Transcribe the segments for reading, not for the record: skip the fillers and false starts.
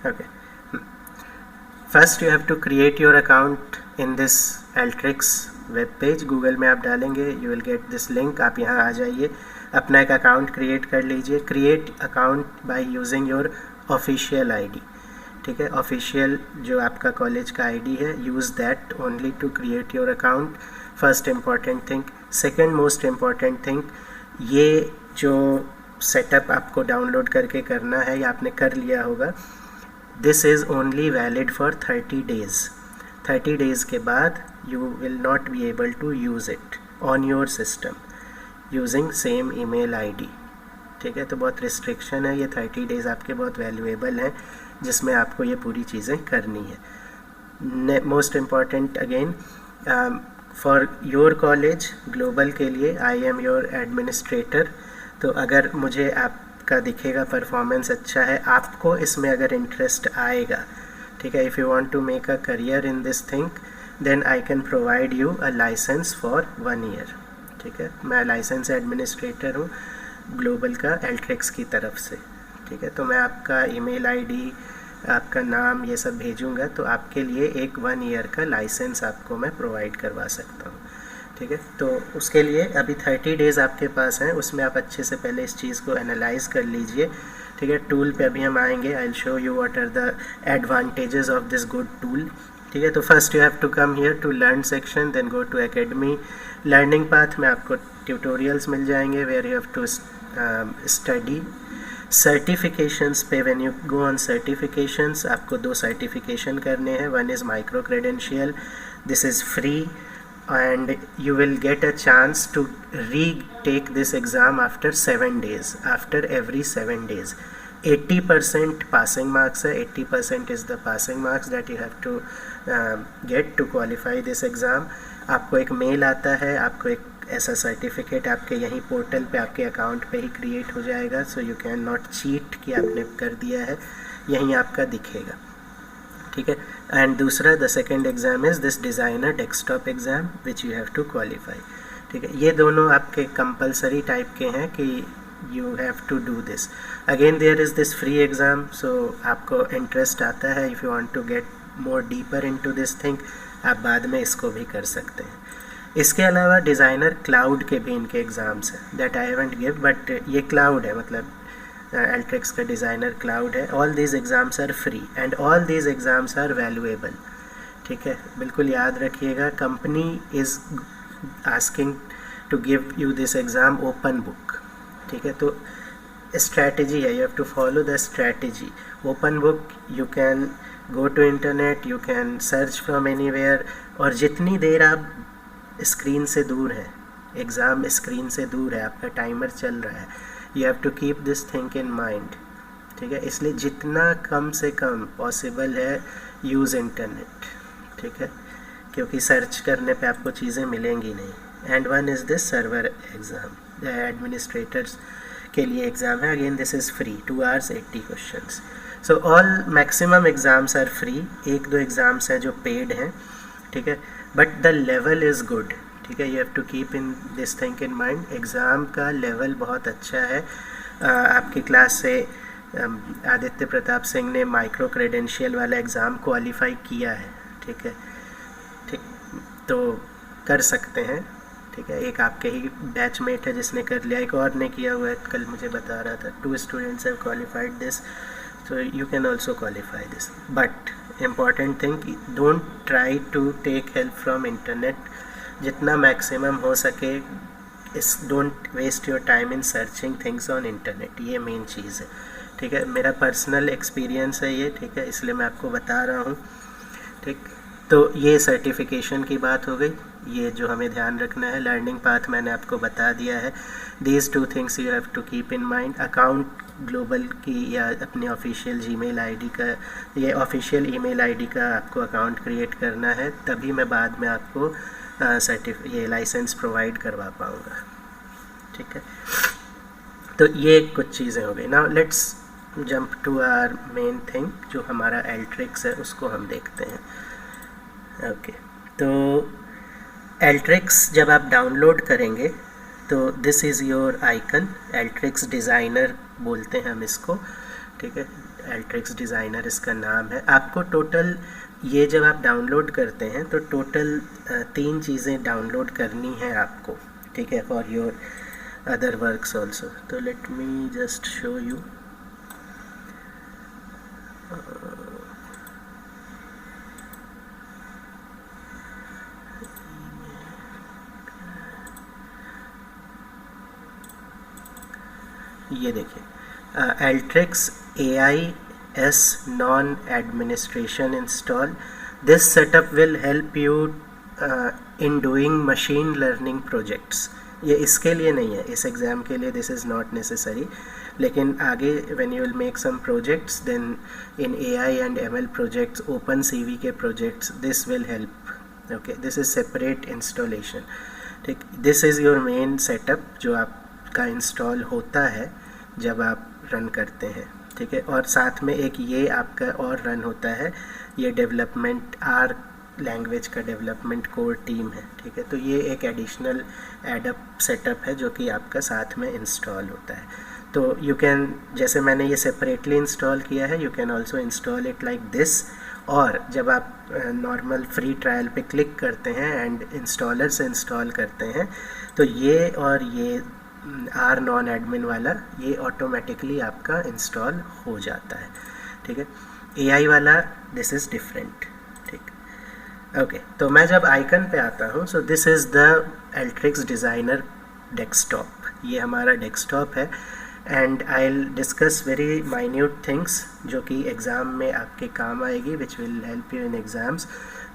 Okay. First you have to create your account in this Alteryx web page. Google में आप डालेंगे, you will get this link. आप यहाँ आ जाइए, अपना एक अकाउंट क्रिएट कर लीजिए. Create account by using your official ID. ठीक है, ऑफिशियल जो आपका कॉलेज का आईडी है, use that only to create your account. First important thing. Second most important thing, ये जो सेटअप आपको डाउनलोड करके करना है या आपने कर लिया होगा, this is only valid for 30 days. 30 days के बाद you will not be able to use it on your system using same email ID. ठीक है, तो बहुत रिस्ट्रिक्शन है. ये 30 days आपके बहुत वैल्यूएबल हैं जिसमें आपको ये पूरी चीज़ें करनी है. Most important again for your college global के लिए, आई एम योर एडमिनिस्ट्रेटर. तो अगर मुझे आपका दिखेगा परफॉर्मेंस अच्छा है, आपको इसमें अगर इंटरेस्ट आएगा, ठीक है, if you want to make a career in this thing, then I can provide you a licence for 1 year. ठीक है, मैं लाइसेंस एडमिनिस्ट्रेटर हूँ ग्लोबल का Alteryx की तरफ से. ठीक है, तो मैं आपका ईमेल आईडी, आपका नाम, ये सब भेजूंगा, तो आपके लिए एक 1 year का लाइसेंस आपको मैं प्रोवाइड करवा सकता हूँ. ठीक है, तो उसके लिए अभी 30 days आपके पास हैं, उसमें आप अच्छे से पहले इस चीज़ को एनालाइज कर लीजिए. ठीक है, टूल पे अभी हम आएंगे. I will show you what are the advantages of this good tool. ठीक है, तो first you have to come here to learn section, then go to academy. Learning path में आपको ट्यूटोरियल्स मिल जाएंगे where you have to study. Certifications पे when you go on certifications, आपको 2 certification करने हैं. One is micro credential, this is free and you will get a chance to retake this exam after 7 days, after every 7 days. 80% passing marks है, 80% is the passing marks that you have to get to qualify this exam. आपको एक mail आता है, आपको एक ऐसा certificate आपके यहीं पोर्टल पे, आपके अकाउंट पे ही क्रिएट हो जाएगा. So you can not cheat कि आपने कर दिया है, यहीं आपका दिखेगा. ठीक है, एंड दूसरा the second exam is this designer desktop exam which you have to qualify. ठीक है, ये दोनों आपके कंपलसरी टाइप के हैं कि you have to do this. Again there is this free exam, so आपको इंटरेस्ट आता है, if you want to get more deeper into this thing, आप बाद में इसको भी कर सकते हैं. इसके अलावा डिज़ाइनर क्लाउड के भी इनके एग्ज़ाम्स हैं, that I haven't give, but ये क्लाउड है, मतलब Alteryx का डिज़ाइनर क्लाउड है. All these exams are free and all these exams are valuable. ठीक है, बिल्कुल याद रखिएगा. Company is asking to give you this exam open book. ठीक है, तो स्ट्रैटेजी है, you have to follow the strategy. Open book, you can go to internet, you can search from anywhere, और जितनी देर आप स्क्रीन से दूर हैं, एग्ज़ाम स्क्रीन से दूर है, आपका टाइमर चल रहा है, you have to keep this thing in mind. ठीक है, इसलिए जितना कम से कम पॉसिबल है यूज़ इंटरनेट. ठीक है, क्योंकि सर्च करने पे आपको चीज़ें मिलेंगी नहीं. And one is this server exam, administrators के लिए एग्ज़ाम है. Again this is free, 2 hours 80 questions. So all maximum exams are free. 1-2 exams हैं जो पेड हैं. ठीक है, but the level is good. ठीक है, you have to keep in this thing in mind. Exam का लेवल बहुत अच्छा है. आपकी क्लास से आदित्य प्रताप सिंह ने माइक्रो क्रेडेंशियल वाला एग्ज़ाम क्वालिफाई किया है. ठीक है, ठीक, तो कर सकते हैं. ठीक है, एक आपके ही बैचमेट है जिसने कर लिया, एक और ने किया हुआ है, कल मुझे बता रहा था. 2 students have qualified this, so you can also qualify this. But important thing, don't try to take help from internet. जितना मैक्सिमम हो सके, इस don't waste your time in searching things on internet. ये मेन चीज़ है. ठीक है, मेरा पर्सनल एक्सपीरियंस है ये. ठीक है, इसलिए मैं आपको बता रहा हूँ. ठीक, तो ये सर्टिफिकेशन की बात हो गई. ये जो हमें ध्यान रखना है, लर्निंग पाथ मैंने आपको बता दिया है. These 2 things you have to keep in mind. Account global की या अपने ऑफिशियल जीमेल आईडी का, ये ऑफिशियल ईमेल आईडी का आपको अकाउंट क्रिएट करना है, तभी मैं बाद में आपको ये लाइसेंस प्रोवाइड करवा पाऊँगा. ठीक है, तो ये कुछ चीज़ें हो गई. Now let's jump to our main thing, जो हमारा Alteryx है उसको हम देखते हैं. ओके, तो Alteryx जब आप डाउनलोड करेंगे तो this is your icon, Alteryx designer बोलते हैं हम इसको, ठीक है। Alteryx डिज़ाइनर इसका नाम है। आपको टोटल ये जब आप डाउनलोड करते हैं तो टोटल 3 चीज़ें डाउनलोड करनी है आपको, ठीक है, for your other works also. तो let me just show you. ये देखिए, Alteryx AIS non administration install. This setup will help you in doing machine learning projects. ये इसके लिए नहीं है, इस एग्ज़ाम के लिए दिस इज़ नॉट नेसेसरी, लेकिन आगे when you will make some projects then in AI and ML projects, OpenCV के projects, this will help. Okay, this is separate installation, ठीक। this is your main setup जो आपका install होता है जब आप रन करते हैं, ठीक है। और साथ में एक ये आपका और रन होता है, ये डेवलपमेंट आर लैंग्वेज का डेवलपमेंट कोर टीम है, ठीक है। तो ये एक एडिशनल एडअप सेटअप है जो कि आपका साथ में इंस्टॉल होता है। तो यू कैन, जैसे मैंने ये सेपरेटली इंस्टॉल किया है, you can also install it like this. और जब आप नॉर्मल फ्री ट्रायल पे क्लिक करते हैं एंड इंस्टॉलर से इंस्टॉल करते हैं तो ये और ये आर नॉन एडमिन वाला ये ऑटोमेटिकली आपका इंस्टॉल हो जाता है, ठीक है। एआई वाला दिस इज़ डिफरेंट, ठीक। ओके, तो मैं जब आइकन पे आता हूँ, सो this is the Alteryx designer desktop. ये हमारा डेस्कटॉप है and I will discuss very minute things जो कि एग्ज़ाम में आपके काम आएगी, विच will help you in exams.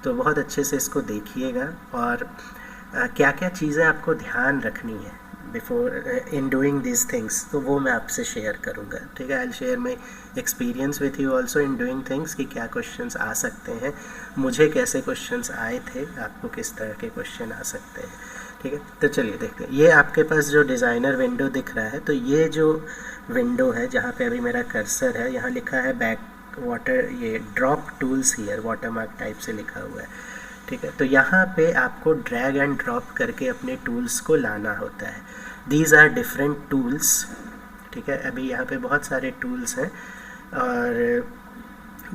तो बहुत अच्छे से इसको देखिएगा और क्या क्या चीज़ें आपको ध्यान रखनी है before in doing this things, तो वो मैं आपसे शेयर करूँगा, ठीक है। I will share my experience with you also in doing things कि क्या क्वेश्चंस आ सकते हैं, मुझे कैसे क्वेश्चंस आए थे, आपको किस तरह के क्वेश्चन आ सकते हैं, ठीक है। तो चलिए देखते हैं। ये आपके पास जो डिज़ाइनर विंडो दिख रहा है, तो ये जो विंडो है जहाँ पे अभी मेरा कर्सर है, यहाँ लिखा है बैक वाटर, ये drop tools here watermark type से लिखा हुआ है, ठीक है। तो यहाँ पे आपको ड्रैग एंड ड्रॉप करके अपने टूल्स को लाना होता है। दीज आर डिफरेंट टूल्स, ठीक है। अभी यहाँ पे बहुत सारे टूल्स हैं और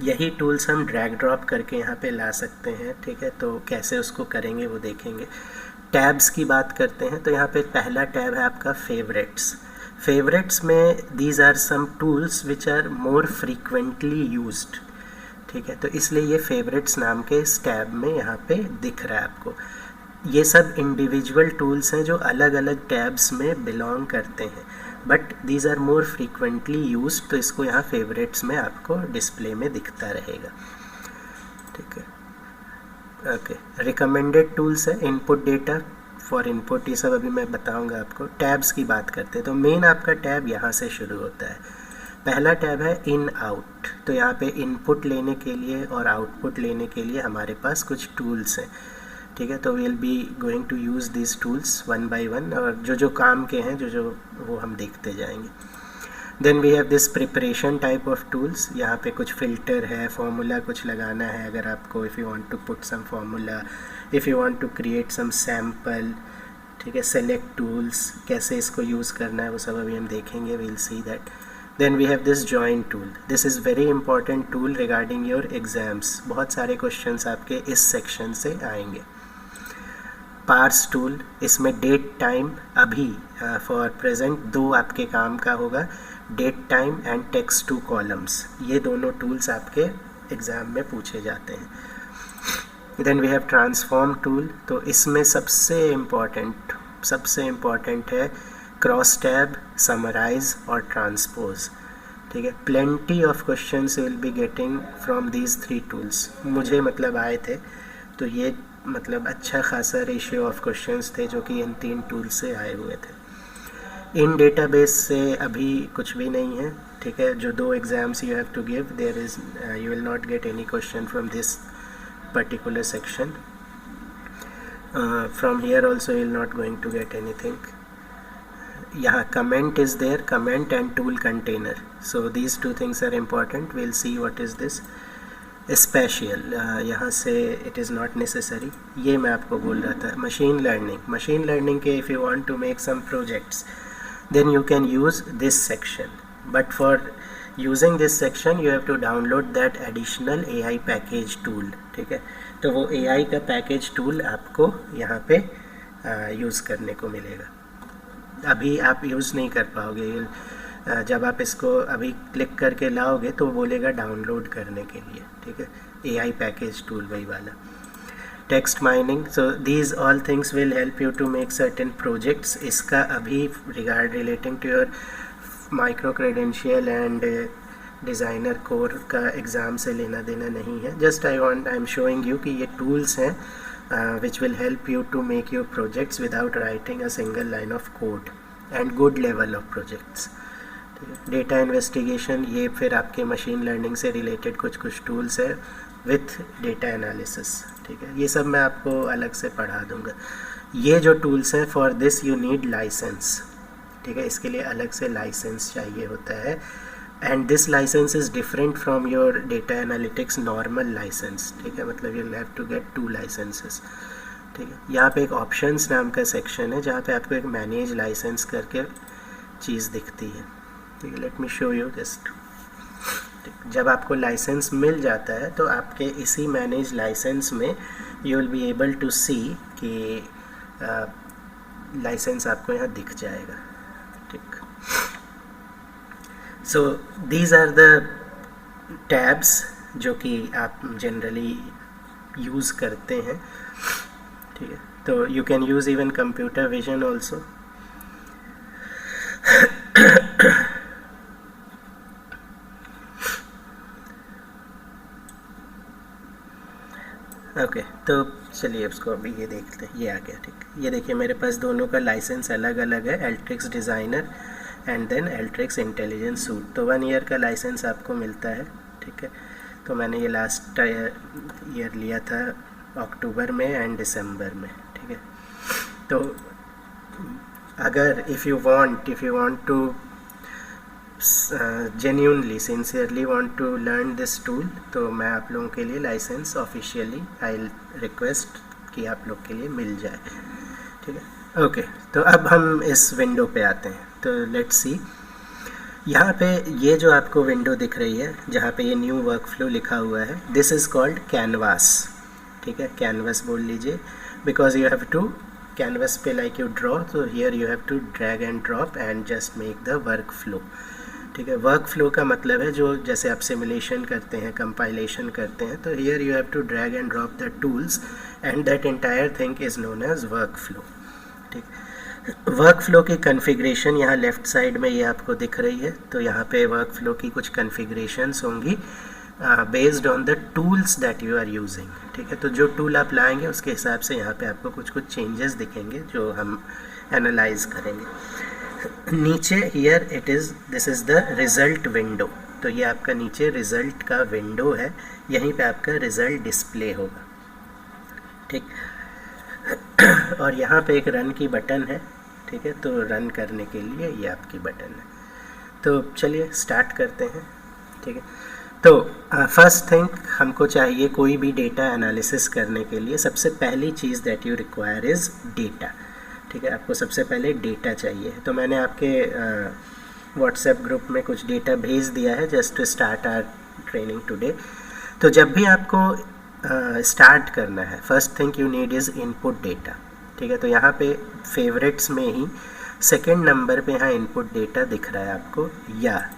यही टूल्स हम ड्रैग ड्रॉप करके यहाँ पे ला सकते हैं, ठीक है। तो कैसे उसको करेंगे वो देखेंगे। टैब्स की बात करते हैं तो यहाँ पे पहला टैब है आपका फेवरेट्स। फेवरेट्स में these are some tools which are more frequently used, ठीक है। तो इसलिए ये फेवरेट्स नाम के इस टैब में यहाँ पे दिख रहा है आपको। ये सब इंडिविजुअल टूल्स हैं जो अलग अलग टैब्स में बिलोंग करते हैं, but these are more frequently used, तो इसको यहाँ फेवरेट्स में आपको डिस्प्ले में दिखता रहेगा, ठीक है। ओके, रिकमेंडेड टूल्स है, इनपुट डेटा फॉर इनपुट, ये सब अभी मैं बताऊंगा आपको। टैब्स की बात करते हैं तो मेन आपका टैब यहाँ से शुरू होता है। पहला टैब है इन आउट। तो यहाँ पे इनपुट लेने के लिए और आउटपुट लेने के लिए हमारे पास कुछ टूल्स हैं, ठीक है। तो we will be going to use this tools one by one, और जो जो काम के हैं जो वो हम देखते जाएंगे। Then we have this preparation type of tools. यहाँ पे कुछ फ़िल्टर है, फॉर्मूला कुछ लगाना है अगर आपको, if you want to put some formula, if you want to create some sample, ठीक है। सेलेक्ट टूल्स, कैसे इसको यूज़ करना है वो सब अभी हम देखेंगे, we will see that. Then we have this join tool. This is very important tool regarding your exams. बहुत सारे questions आपके इस section से आएंगे। Parse tool, इसमें date time अभी for present दो आपके काम का होगा, date time and text to columns। ये दोनों tools आपके एग्ज़ाम में पूछे जाते हैं। Then we have transform tool। तो इसमें सबसे important है क्रॉस टैब, समराइज और ट्रांसपोज, ठीक है। Plenty of questions will be getting from these 3 tools. मुझे मतलब आए थे तो ये मतलब अच्छा खासा रेशियो ऑफ क्वेश्चंस थे जो कि इन 3 टूल्स से आए हुए थे। इन डेटाबेस से अभी कुछ भी नहीं है, ठीक है। जो 2 exams you have to give, there is you will not get any question from this particular section. From here also you will not going to get anything. यहाँ comment is there, comment and tool container, so these 2 things are important. We'll see what is this spatial, यहाँ से it is not necessary, ये मैं आपको बोल रहा था। machine learning के if you want to make some projects then you can use this section, but for using this section you have to download that additional AI package tool, ठीक है। तो वो AI का पैकेज टूल आपको यहाँ पे use करने को मिलेगा। अभी आप यूज़ नहीं कर पाओगे, जब आप इसको अभी क्लिक करके लाओगे तो बोलेगा डाउनलोड करने के लिए, ठीक है। AI पैकेज टूल वही वाला। Text mining, so these all things will help you to make certain projects. इसका अभी relating to your micro credential and designer core का एग्ज़ाम से लेना देना नहीं है। Just I am showing you कि ये टूल्स हैं which will help you to make your projects without writing a single line of code and good level of projects. Data investigation, ये फिर आपके मशीन लर्निंग से रिलेटेड कुछ tools है with data analysis, ठीक है। ये सब मैं आपको अलग से पढ़ा दूंगा। ये जो टूल्स हैं for this you need licence, ठीक है। इसके लिए अलग से लाइसेंस चाहिए होता है and this licence is different from your data analytics normal licence, ठीक है। मतलब you have to get 2 licences, ठीक है। यहाँ पे एक ऑप्शंस नाम का सेक्शन है जहाँ पे आपको एक मैनेज लाइसेंस करके चीज़ दिखती है, ठीक है। Let me show you just. जब आपको लाइसेंस मिल जाता है तो आपके इसी मैनेज लाइसेंस में you will be able to see कि लाइसेंस आपको यहाँ दिख जाएगा, ठीक। So these are the tabs जो कि आप जनरली यूज़ करते हैं, ठीक है। तो you can use even computer vision also. Okay, तो चलिए उसको अभी ये देखते हैं। ये आ गया, ठीक। ये देखिए मेरे पास दोनों का लाइसेंस अलग अलग है, Alteryx designer and then Alteryx intelligence suite. तो 1 ईयर का लाइसेंस आपको मिलता है, ठीक है। तो मैंने ये लास्ट ईयर लिया था अक्टूबर में एंड दिसंबर में, ठीक है। तो अगर if you want to genuinely sincerely want to learn this tool, तो मैं आप लोगों के लिए लाइसेंस ऑफिशियली आई रिक्वेस्ट कि आप लोग के लिए मिल जाए, ठीक है। ओके, तो अब हम इस विंडो पे आते हैं। तो लेट्स सी, यहाँ पे ये जो आपको विंडो दिख रही है जहाँ पे ये न्यू वर्कफ्लो लिखा हुआ है, दिस इज़ कॉल्ड कैनवास, ठीक है। कैनवास बोल लीजिए because you have to canvas पे लाइक यू ड्रॉ, तो here you have to drag and drop and just make the work flow, ठीक है। वर्क फ्लो का मतलब है जो जैसे आप सिमुलेशन करते हैं, कंपाइलेशन करते हैं, तो here you have to drag and drop the tools and that entire thing is known as work flow, ठीक। वर्क फ्लो की कन्फिग्रेशन यहाँ लेफ़्ट साइड में ये आपको दिख रही है। तो यहाँ पे वर्क फ्लो की कुछ कन्फिग्रेशंस होंगी based on the tools that you are using, ठीक है। तो जो टूल आप लाएंगे उसके हिसाब से यहाँ पे आपको कुछ चेंजेस दिखेंगे जो हम एनालाइज करेंगे। नीचे here it is, this is the result window. तो ये आपका नीचे रिज़ल्ट का विंडो है, यहीं पे आपका रिज़ल्ट डिस्प्ले होगा, ठीक। और यहाँ पे एक रन की बटन है, ठीक है। तो रन करने के लिए ये आपकी बटन है। तो चलिए स्टार्ट करते हैं, ठीक है। तो फर्स्ट थिंग हमको चाहिए कोई भी डेटा एनालिसिस करने के लिए सबसे पहली चीज़ that you require is data, ठीक है। आपको सबसे पहले डेटा चाहिए। तो मैंने आपके व्हाट्सएप ग्रुप में कुछ डेटा भेज दिया है just to start our training today. तो जब भी आपको स्टार्ट करना है, first thing you need is input data, ठीक है। तो यहाँ पे फेवरेट्स में ही सेकेंड नंबर पे यहाँ इनपुट डेटा दिख रहा है आपको, या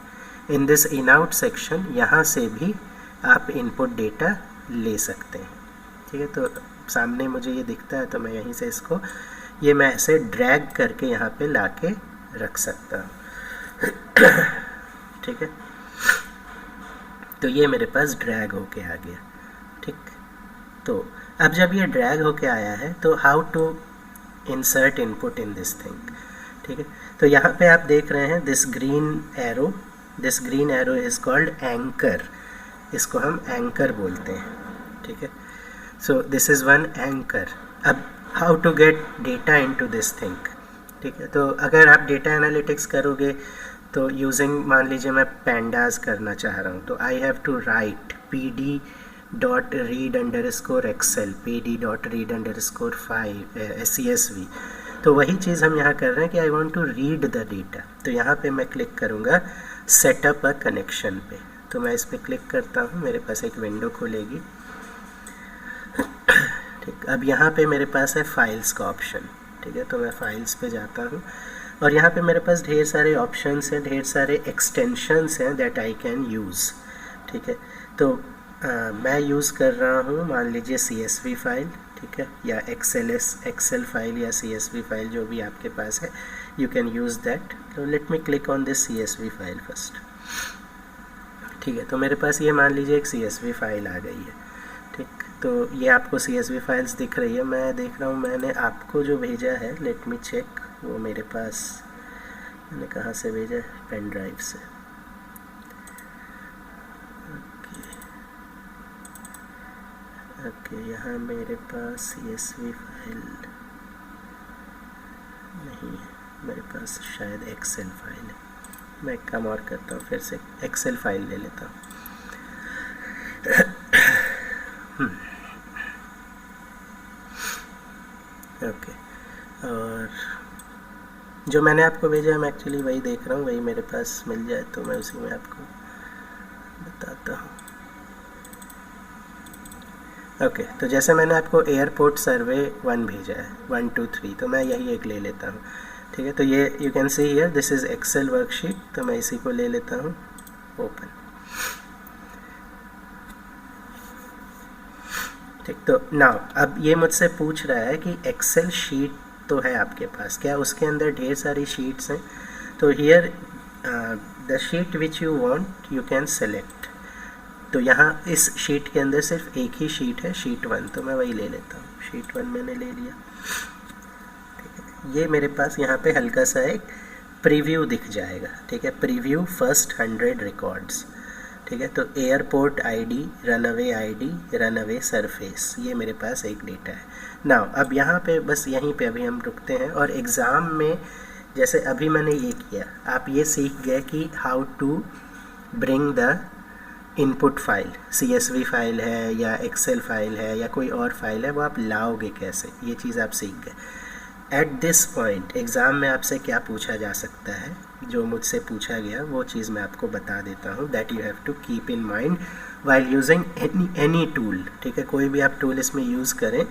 in this in out section यहाँ से भी आप इनपुट डेटा ले सकते हैं, ठीक है। तो सामने मुझे ये दिखता है तो मैं यहीं से इसको ये मैं ऐसे ड्रैग करके यहाँ पे लाके रख सकता हूँ, ठीक है। तो ये मेरे पास ड्रैग होके आ गया, ठीक। तो अब जब ये ड्रैग होके आया है तो how to insert input in this thing, ठीक है। तो यहाँ पे आप देख रहे हैं this green arrow is called anchor, इसको हम एंकर बोलते हैं, ठीक है। So this is one anchor. अब how to get data into this thing, ठीक है। तो अगर आप डेटा एनालिटिक्स करोगे तो यूजिंग, मान लीजिए मैं पैंडास करना चाह रहा हूँ, तो I have to write pd.read_excel, pd.read_5 CSV। तो वही चीज़ हम यहाँ कर रहे हैं कि I want to read the data. तो यहाँ पे मैं क्लिक करूँगा सेटअप अ कनेक्शन पे। तो मैं इस पर क्लिक करता हूँ, मेरे पास एक विंडो खुलेगी। ठीक, अब यहाँ पे मेरे पास है फाइल्स का ऑप्शन। ठीक है, तो मैं फाइल्स पे जाता हूँ और यहाँ पे मेरे पास ढेर सारे ऑप्शंस हैं, ढेर सारे एक्सटेंशंस हैं दैट आई कैन यूज़। ठीक है, तो मैं यूज़ कर रहा हूँ, मान लीजिए CSV फाइल, ठीक है, या एक्सेल फाइल या CSV फाइल, जो भी आपके पास है, यू कैन यूज़ दैट। तो let me click on this CSV file first. ठीक है, तो मेरे पास ये मान लीजिए एक CSV फाइल आ गई है। ठीक, तो ये आपको CSV फाइल्स दिख रही है। मैं देख रहा हूँ मैंने आपको जो भेजा है, लेट मी चेक, वो मेरे पास मैंने कहाँ से भेजा है, पेन ड्राइव से। ओके, यहाँ मेरे पास CSV फाइल नहीं है, मेरे पास शायद एक्सेल फाइल है। मैं एक काम और करता हूँ, फिर से एक्सेल फाइल ले लेता हूँ। ओके, और जो मैंने आपको भेजा है मैं एक्चुअली वही देख रहा हूँ, वही मेरे पास मिल जाए तो मैं उसी में आपको बताता हूँ। ओके, तो जैसे मैंने आपको एयरपोर्ट सर्वे 1 भेजा है, 1 2 3, तो मैं यही एक ले लेता हूँ। ठीक है, तो ये you can see here this is Excel worksheet, तो मैं इसी को ले लेता हूँ, ओपन। ठीक, तो नाउ अब ये मुझसे पूछ रहा है कि एक्सेल शीट तो है आपके पास, क्या उसके अंदर ढेर सारी शीट्स हैं? तो here the sheet which you want you can select. तो यहाँ इस शीट के अंदर सिर्फ एक ही शीट है, शीट 1, तो मैं वही ले लेता हूँ। शीट 1 मैंने ले लिया। ठीक है, ये मेरे पास यहाँ पे हल्का सा एक प्रीव्यू दिख जाएगा। ठीक है, प्रीव्यू फर्स्ट 100 रिकॉर्ड्स। ठीक है, तो airport ID, runaway ID, runaway surface, ये मेरे पास एक डेटा है। नाउ अब यहाँ पे बस यहीं पे अभी हम रुकते हैं, और एग्ज़ाम में जैसे अभी मैंने ये किया, आप ये सीख गए कि how to bring the input file, CSV file है या एक्सेल फाइल है या कोई और फाइल है, वो आप लाओगे कैसे, ये चीज़ आप सीख गए। एट दिस पॉइंट एग्ज़ाम में आपसे क्या पूछा जा सकता है, जो मुझसे पूछा गया वो चीज़ मैं आपको बता देता हूँ, that you have to keep in mind while using any tool. ठीक है, कोई भी आप टूल इसमें यूज़ करें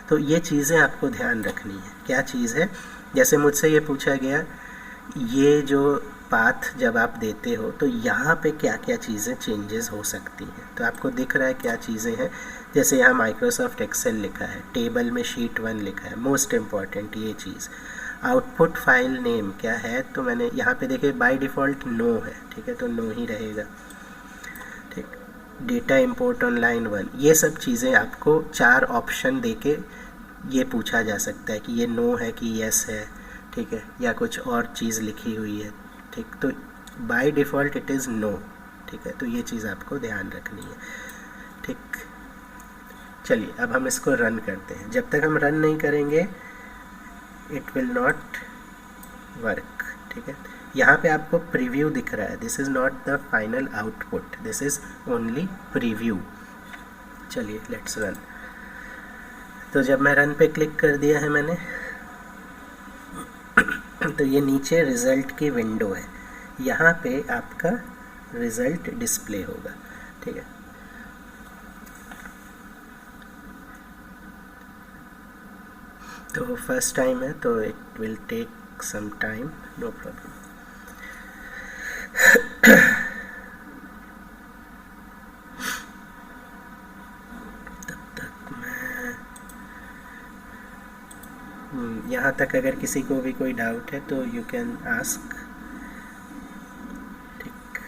तो ये चीज़ें आपको ध्यान रखनी है। क्या चीज़ है, जैसे मुझसे ये पूछा गया, ये जो पाथ जब आप देते हो तो यहाँ पे क्या क्या चीज़ें चेंजेस हो सकती हैं, तो आपको दिख रहा है क्या चीज़ें हैं। जैसे यहाँ माइक्रोसॉफ्ट एक्सेल लिखा है, टेबल में शीट 1 लिखा है, मोस्ट इम्पॉर्टेंट ये चीज़। आउटपुट फाइल नेम क्या है, तो मैंने यहाँ पे देखे बाय डिफ़ॉल्ट नो है। ठीक है, तो नो ही रहेगा। ठीक, डेटा इंपोर्ट ऑन लाइन 1, ये सब चीज़ें आपको 4 ऑप्शन देके ये पूछा जा सकता है कि ये नो है कि येस है। ठीक है, या कुछ और चीज़ लिखी हुई है। ठीक, तो by default it is no. ठीक है, तो ये चीज़ आपको ध्यान रखनी है। ठीक, चलिए अब हम इसको रन करते हैं। जब तक हम रन नहीं करेंगे इट विल नॉट वर्क। ठीक है, यहाँ पे आपको प्रीव्यू दिख रहा है, this is not the final output, this is only preview. चलिए लेट्स रन। तो जब मैं रन पे क्लिक कर दिया है मैंने, तो ये नीचे रिज़ल्ट की विंडो है, यहाँ पे आपका रिज़ल्ट डिस्प्ले होगा। ठीक है, तो फर्स्ट टाइम है तो it will take some time, no problem. यहाँ तक अगर किसी को भी कोई डाउट है तो यू कैन आस्क। ठीक,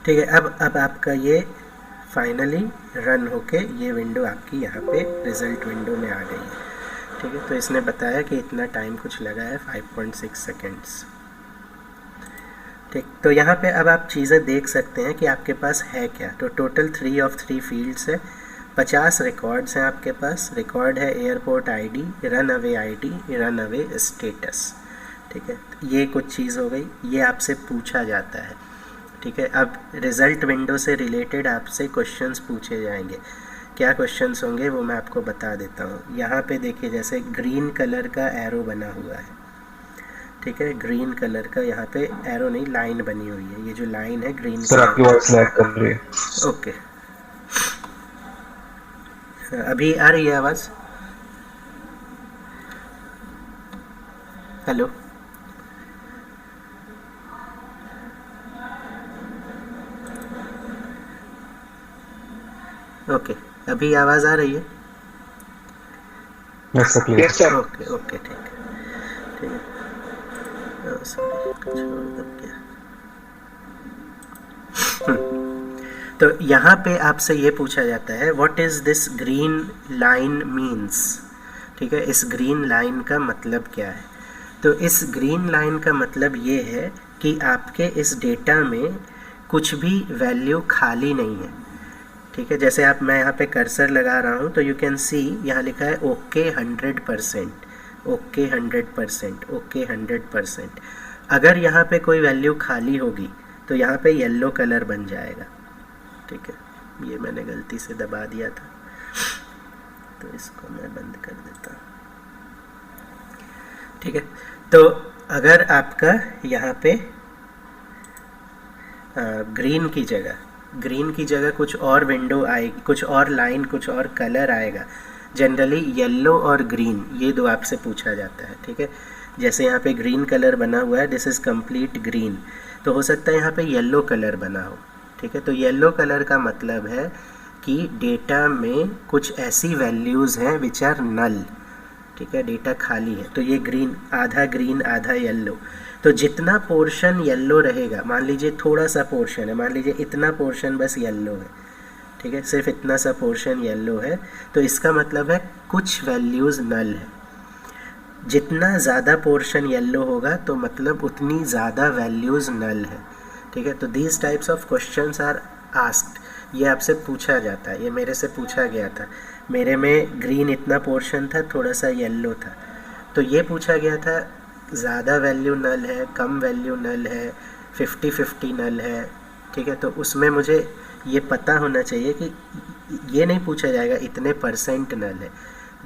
ठीक है, अब आपका ये फाइनली रन होके ये विंडो आपकी यहाँ पे रिज़ल्ट विंडो में आ गई है। ठीक है, तो इसने बताया कि इतना टाइम कुछ लगा है, 5.6 सेकेंड्स। ठीक, तो यहाँ पे अब आप चीज़ें देख सकते हैं कि आपके पास है क्या। तो टोटल 3 ऑफ 3 फील्ड्स है, 50 रिकॉर्ड्स हैं आपके पास। रिकॉर्ड है airport ID, run away status. ठीक है, ये कुछ चीज़ हो गई, ये आपसे पूछा जाता है। ठीक है, अब रिज़ल्ट विंडो से रिलेटेड आपसे क्वेश्चंस पूछे जाएंगे। क्या क्वेश्चंस होंगे वो मैं आपको बता देता हूँ। यहाँ पे देखिए, जैसे ग्रीन कलर का एरो बना हुआ है। ठीक है, ग्रीन कलर का यहाँ पे एरो नहीं, लाइन बनी हुई है। ये जो लाइन है ग्रीन सर आपकी वॉइस लैग कर रही है। ओके, अभी आ रही है आवाज़? हेलो, ओके, अभी आवाज़ आ रही है? Yes sir. ओके ओके, ठीक ठीक है। सॉरी, कुछ और दब गया। तो यहाँ पे आपसे ये पूछा जाता है what is this green line means. ठीक है, इस ग्रीन लाइन का मतलब क्या है? तो इस ग्रीन लाइन का मतलब ये है कि आपके इस डेटा में कुछ भी वैल्यू खाली नहीं है। ठीक है, जैसे मैं यहाँ पे कर्सर लगा रहा हूँ तो यू कैन सी यहाँ लिखा है ओके 100%, ओके 100%, ओके 100%। अगर यहाँ पे कोई वैल्यू खाली होगी तो यहाँ पे येलो कलर बन जाएगा। ठीक है, ये मैंने गलती से दबा दिया था, तो इसको मैं बंद कर देता हूँ। ठीक है, तो अगर आपका यहाँ पे ग्रीन की जगह कुछ और विंडो आएगी, कुछ और लाइन, कुछ और कलर आएगा। जनरली येलो और ग्रीन, ये दो आपसे पूछा जाता है। ठीक है, जैसे यहाँ पे ग्रीन कलर बना हुआ है, दिस इज़ कंप्लीट ग्रीन, तो हो सकता है यहाँ पे येलो कलर बना हो। ठीक है, तो येलो कलर का मतलब है कि डेटा में कुछ ऐसी वैल्यूज़ हैं विच आर नल। ठीक है, डेटा खाली है। तो ये ग्रीन आधा येलो, तो जितना पोर्शन येलो रहेगा, मान लीजिए थोड़ा सा पोर्शन है, मान लीजिए इतना पोर्शन बस येलो है। ठीक है, सिर्फ इतना सा पोर्शन येलो है, तो इसका मतलब है कुछ वैल्यूज़ नल है। जितना ज़्यादा पोर्शन येलो होगा तो मतलब उतनी ज़्यादा वैल्यूज़ नल है। ठीक है, तो these types of questions are asked, ये आपसे पूछा जाता है। ये मेरे से पूछा गया था, मेरे में ग्रीन इतना पोर्शन था, थोड़ा सा येलो था, तो ये पूछा गया था ज़्यादा वैल्यू नल है, कम वैल्यू नल है, 50-50 नल है। ठीक है, तो उसमें मुझे ये पता होना चाहिए कि ये नहीं पूछा जाएगा इतने परसेंट नल है,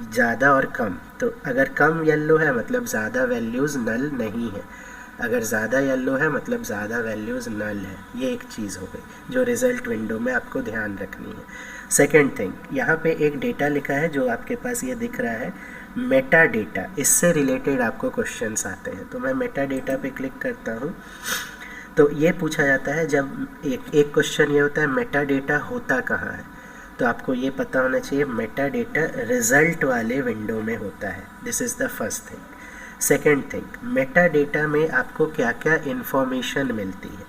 ज़्यादा और कम। तो अगर कम येलो है मतलब ज़्यादा वैल्यूज़ नल नहीं है, अगर ज़्यादा येलो है मतलब ज़्यादा वैल्यूज़ नल है। ये एक चीज़ हो गई जो रिज़ल्ट विंडो में आपको ध्यान रखनी है। सेकेंड थिंग, यहाँ पे एक डेटा लिखा है जो आपके पास ये दिख रहा है, मेटा डेटा। इससे रिलेटेड आपको क्वेश्चंस आते हैं। तो मैं मेटा डेटा पे क्लिक करता हूँ, तो ये पूछा जाता है, जब एक क्वेश्चन ये होता है मेटा डेटा होता कहाँ है, तो आपको ये पता होना चाहिए मेटा डेटा रिज़ल्ट वाले विंडो में होता है। This is the first thing. Second thing, Meta data में आपको क्या क्या इन्फॉर्मेशन मिलती है।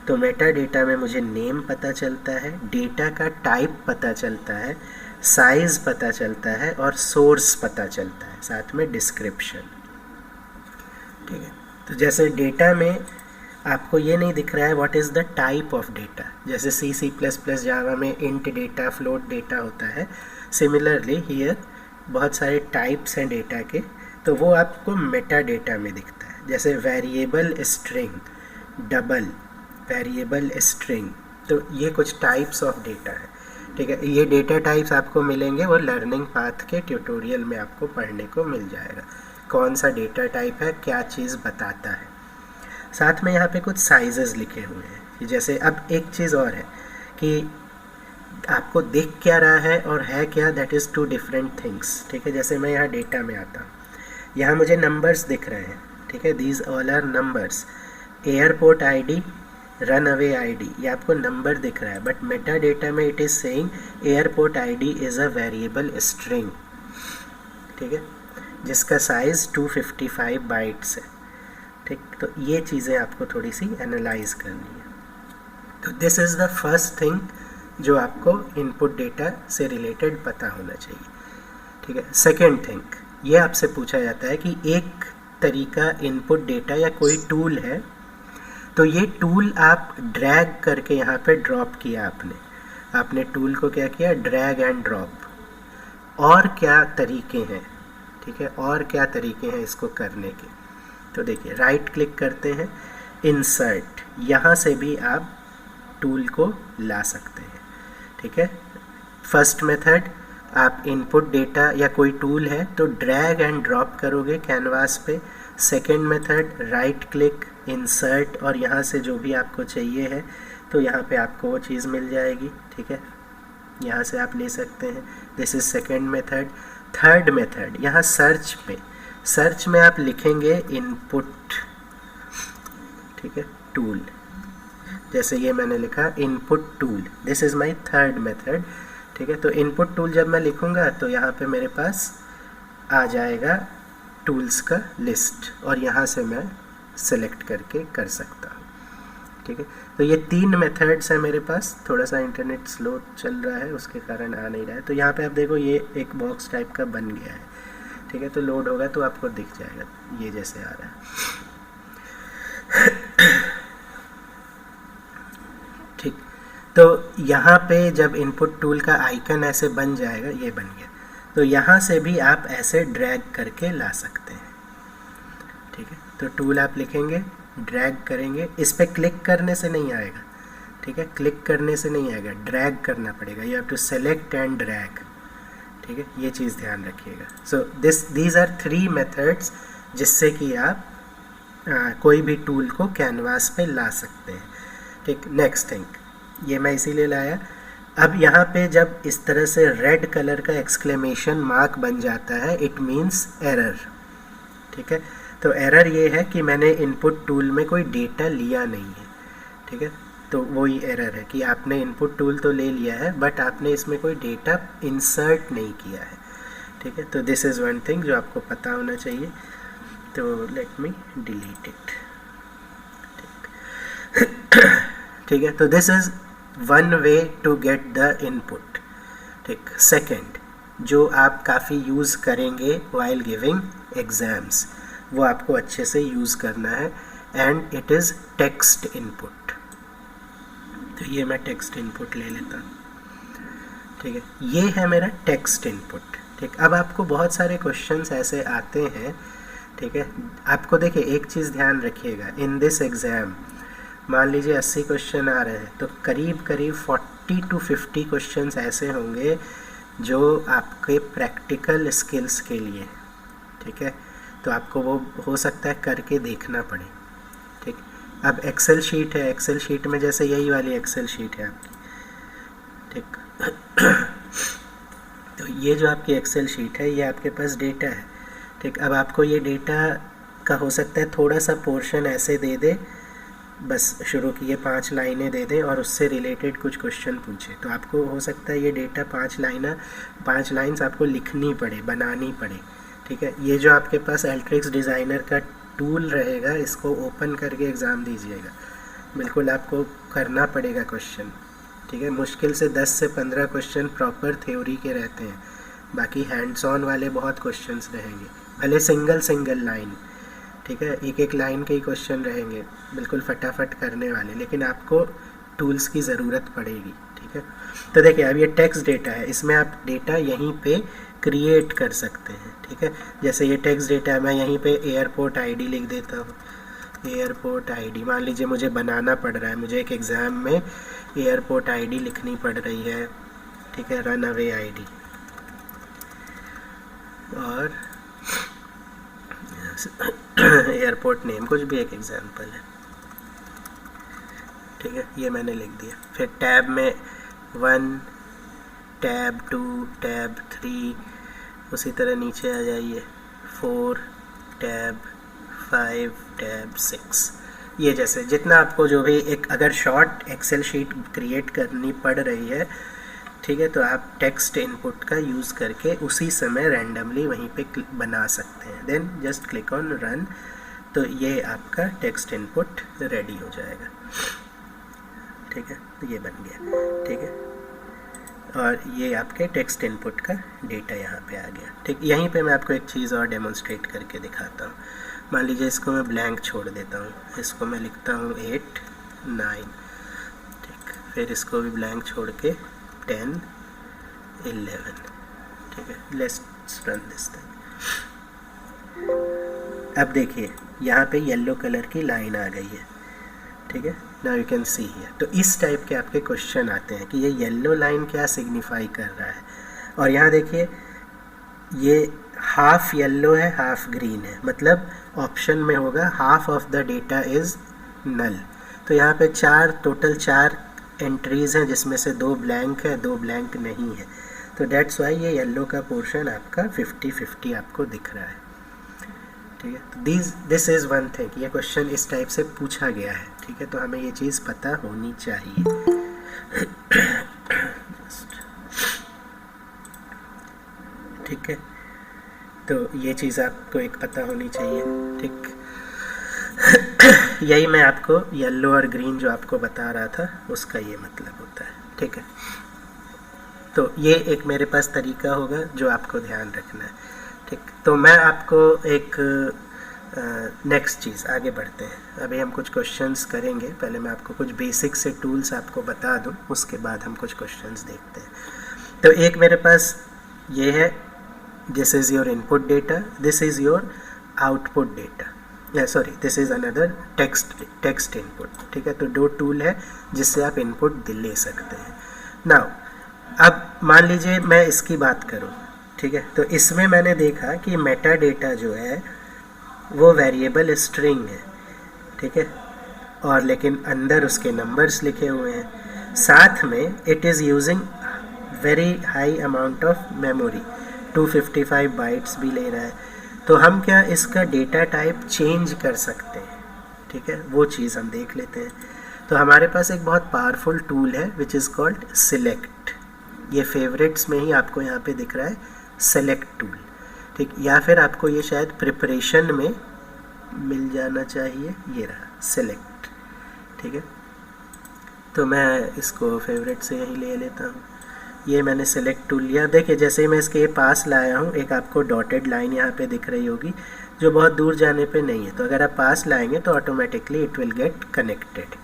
तो मेटा डेटा में मुझे नेम पता चलता है, डेटा का टाइप पता चलता है, साइज़ पता चलता है और सोर्स पता चलता है, साथ में डिस्क्रिप्शन। ठीक है, तो जैसे डेटा में आपको ये नहीं दिख रहा है what is the type of data, जैसे C++ जावा में इंट डेटा, फ्लोट डेटा होता है, सिमिलरली हियर बहुत सारे टाइप्स हैं डेटा के, तो वो आपको मेटा डेटा में दिखता है। जैसे variable string, double, variable string, तो ये कुछ टाइप्स ऑफ डेटा है। ठीक है, ये डेटा टाइप्स आपको मिलेंगे, वो लर्निंग पाथ के ट्यूटोरियल में आपको पढ़ने को मिल जाएगा, कौन सा डेटा टाइप है, क्या चीज़ बताता है। साथ में यहाँ पे कुछ साइजेस लिखे हुए हैं। जैसे अब एक चीज़ और है कि आपको दिख क्या रहा है और है क्या, that is two different things. ठीक है, जैसे मैं यहाँ डेटा में आता हूँ, यहाँ मुझे नंबर्स दिख रहे हैं। ठीक है, these all are numbers. Airport ID, runway ID, ये आपको नंबर दिख रहा है, बट मेटा डेटा में it is saying airport ID is a variable string. ठीक है, जिसका साइज़ 255 बाइट्स है। ठीक, तो ये चीज़ें आपको थोड़ी सी एनालाइज करनी है। तो this is the first thing जो आपको इनपुट डेटा से रिलेटेड पता होना चाहिए। ठीक है, सेकेंड थिंग, ये आपसे पूछा जाता है कि एक तरीका इनपुट डेटा या कोई टूल है तो ये टूल आप ड्रैग करके यहाँ पे ड्रॉप किया आपने टूल को क्या किया, ड्रैग एंड ड्रॉप। और क्या तरीके हैं, ठीक है, और क्या तरीके हैं इसको करने के, तो देखिए राइट क्लिक करते हैं, इंसर्ट, यहाँ से भी आप टूल को ला सकते हैं, ठीक है। फर्स्ट मेथड, आप इनपुट डेटा या कोई टूल है तो ड्रैग एंड ड्रॉप करोगे कैनवास पे। Second method, right click, insert, और यहाँ से जो भी आपको चाहिए है तो यहाँ पे आपको वो चीज़ मिल जाएगी, ठीक है, यहाँ से आप ले सकते हैं। This is second method. Third method, यहाँ सर्च में आप लिखेंगे इनपुट, ठीक है, टूल, जैसे ये मैंने लिखा input tool, this is my third method, ठीक है। तो इनपुट टूल जब मैं लिखूंगा तो यहाँ पे मेरे पास आ जाएगा टूल्स का लिस्ट, और यहाँ से मैं सेलेक्ट करके कर सकता हूँ, ठीक है। तो ये 3 मेथड्स हैं मेरे पास। थोड़ा सा इंटरनेट स्लो चल रहा है उसके कारण आ नहीं रहा है। तो यहाँ पे आप देखो ये एक बॉक्स टाइप का बन गया है, ठीक है। तो लोड होगा तो आपको दिख जाएगा ये जैसे आ रहा है, ठीक। तो यहाँ पे जब इनपुट टूल का आइकन ऐसे बन जाएगा, ये बन गया, तो यहाँ से भी आप ऐसे ड्रैग करके ला सकते हैं, ठीक है। तो टूल आप लिखेंगे, ड्रैग करेंगे, इस पर क्लिक करने से नहीं आएगा, ठीक है, क्लिक करने से नहीं आएगा, ड्रैग करना पड़ेगा, you have to select and drag, ठीक है, ये चीज़ ध्यान रखिएगा। सो दीज आर 3 मेथड्स जिससे कि आप कोई भी टूल को कैनवास पे ला सकते हैं, ठीक। नेक्स्ट थिंग, ये मैं इसीलिए लाया, अब यहाँ पे जब इस तरह से रेड कलर का एक्सक्लेमेशन मार्क बन जाता है, इट मीन्स एरर, ठीक है। तो एरर ये है कि मैंने इनपुट टूल में कोई डेटा लिया नहीं है, ठीक है। तो वही एरर है कि आपने इनपुट टूल तो ले लिया है बट आपने इसमें कोई डेटा इंसर्ट नहीं किया है, ठीक है। तो दिस इज़ वन थिंग जो आपको पता होना चाहिए। तो लेट मी डिलीट इट, ठीक है। तो this is one way to get the input, ठीक। सेकेंड, जो आप काफ़ी यूज़ करेंगे वाइल गिविंग एग्ज़ाम्स, वो आपको अच्छे से यूज़ करना है, and it is text input. तो ये मैं टेक्स्ट इनपुट ले लेता हूँ, ठीक है, ये है मेरा टेक्स्ट इनपुट, ठीक। अब आपको बहुत सारे क्वेश्चंस ऐसे आते हैं, ठीक है। आपको देखिए एक चीज़ ध्यान रखिएगा, इन दिस एग्ज़ाम मान लीजिए 80 क्वेश्चन आ रहे हैं, तो करीब 40 to 50 क्वेश्चंस ऐसे होंगे जो आपके प्रैक्टिकल स्किल्स के लिए, ठीक है। तो आपको वो हो सकता है करके देखना पड़े, ठीक। अब एक्सेल शीट है, एक्सेल शीट में जैसे यही वाली एक्सेल शीट है आपकी, ठीक। तो ये जो आपकी एक्सेल शीट है ये आपके पास डेटा है, ठीक। अब आपको ये डेटा का हो सकता है थोड़ा सा पोर्शन ऐसे दे दे, बस शुरू किए 5 लाइनें दे दें और उससे रिलेटेड कुछ क्वेश्चन पूछे, तो आपको हो सकता है ये डेटा 5 लाइन्स आपको लिखनी पड़े, बनानी पड़े, ठीक है। ये जो आपके पास एल्ट्रिक्स डिज़ाइनर का टूल रहेगा, इसको ओपन करके एग्ज़ाम दीजिएगा, बिल्कुल आपको करना पड़ेगा क्वेश्चन, ठीक है। मुश्किल से 10 से 15 क्वेश्चन प्रॉपर थ्योरी के रहते हैं, बाकी हैंड्स ऑन वाले बहुत क्वेश्चंस रहेंगे, भले सिंगल लाइन, ठीक है, एक लाइन के ही क्वेश्चन रहेंगे बिल्कुल फटाफट करने वाले, लेकिन आपको टूल्स की ज़रूरत पड़ेगी, ठीक है। तो देखिए अब ये टेक्स्ट डेटा है, इसमें आप डेटा यहीं पे क्रिएट कर सकते हैं, ठीक है। जैसे ये टेक्स्ट डेटा है, मैं यहीं पे एयरपोर्ट आईडी लिख देता हूँ, एयरपोर्ट आईडी, मान लीजिए मुझे बनाना पड़ रहा है, मुझे एक एग्ज़ाम में एयरपोर्ट आईडी लिखनी पड़ रही है, ठीक है, रन अवे आईडी, और एयरपोर्ट नेम, कुछ भी एक एग्जांपल है, ठीक है, ये मैंने लिख दिया। फिर टैब में 1, टैब 2, टैब 3, उसी तरह नीचे आ जाइए 4, टैब 5, टैब 6, ये जैसे जितना आपको जो भी एक अगर शॉर्ट एक्सेल शीट क्रिएट करनी पड़ रही है, ठीक है, तो आप टेक्स्ट इनपुट का यूज़ करके उसी समय रैंडमली वहीं पे बना सकते हैं, then just click on run, तो ये आपका टेक्स्ट इनपुट रेडी हो जाएगा, ठीक है। तो ये बन गया, ठीक है, और ये आपके टेक्स्ट इनपुट का डेटा यहाँ पे आ गया, ठीक। यहीं पे मैं आपको एक चीज़ और डेमोन्स्ट्रेट करके दिखाता हूँ। मान लीजिए इसको मैं ब्लैंक छोड़ देता हूँ, इसको मैं लिखता हूँ 8 9, ठीक, फिर इसको भी ब्लैंक छोड़ के 10 11, ठीक है। Let's run this thing. अब देखिए यहाँ पे येलो कलर की लाइन आ गई है, ठीक है। Now you can see here. तो इस टाइप के आपके क्वेश्चन आते हैं कि ये येलो लाइन क्या सिग्निफाई कर रहा है, और यहाँ देखिए ये हाफ येलो है हाफ ग्रीन है, मतलब ऑप्शन में होगा half of the data is null. तो यहाँ पे टोटल चार एंट्रीज हैं जिसमें से 2 ब्लैंक है 2 ब्लैंक नहीं है, तो डेट्स वाई ये येलो का पोर्शन आपका 50-50 आपको दिख रहा है, ठीक है। तो दिस इज़ वन थिंग, ये क्वेश्चन इस टाइप से पूछा गया है, ठीक है। तो हमें ये चीज़ पता होनी चाहिए। ठीक है, तो ये चीज़ आपको एक पता होनी चाहिए, ठीक। यही मैं आपको येलो और ग्रीन जो आपको बता रहा था उसका ये मतलब होता है, ठीक है। तो ये एक मेरे पास तरीका होगा जो आपको ध्यान रखना है, ठीक। तो मैं आपको एक नेक्स्ट चीज़ आगे बढ़ते हैं। अभी हम कुछ क्वेश्चंस करेंगे, पहले मैं आपको कुछ बेसिक से टूल्स आपको बता दूं, उसके बाद हम कुछ क्वेश्चंस देखते हैं। तो एक मेरे पास ये है, this is your input data, this is your output data, sorry this is another text input, ठीक है। तो 2 टूल है जिससे आप इनपुट ले सकते हैं। नाउ अब मान लीजिए मैं इसकी बात करूं, ठीक है। तो इसमें मैंने देखा कि मेटा डेटा जो है वो वेरिएबल स्ट्रिंग है, ठीक है, और लेकिन अंदर उसके नंबर्स लिखे हुए हैं, साथ में it is using very high amount of memory, 255 bytes भी ले रहा है। तो हम क्या इसका डेटा टाइप चेंज कर सकते हैं, ठीक है, वो चीज़ हम देख लेते हैं। तो हमारे पास एक बहुत पावरफुल टूल है विच इज़ कॉल्ड सिलेक्ट। ये फेवरेट्स में ही आपको यहाँ पे दिख रहा है सेलेक्ट टूल, ठीक, या फिर आपको ये शायद प्रिपरेशन में मिल जाना चाहिए, ये रहा सेलेक्ट, ठीक है। तो मैं इसको फेवरेट से यहीं ले लेता हूँ। ये मैंने सेलेक्ट टूल लिया। देखिए जैसे ही मैं इसके पास लाया हूँ, एक आपको डॉटेड लाइन यहाँ पे दिख रही होगी जो बहुत दूर जाने पे नहीं है, तो अगर आप पास लाएंगे तो automatically it will get connected.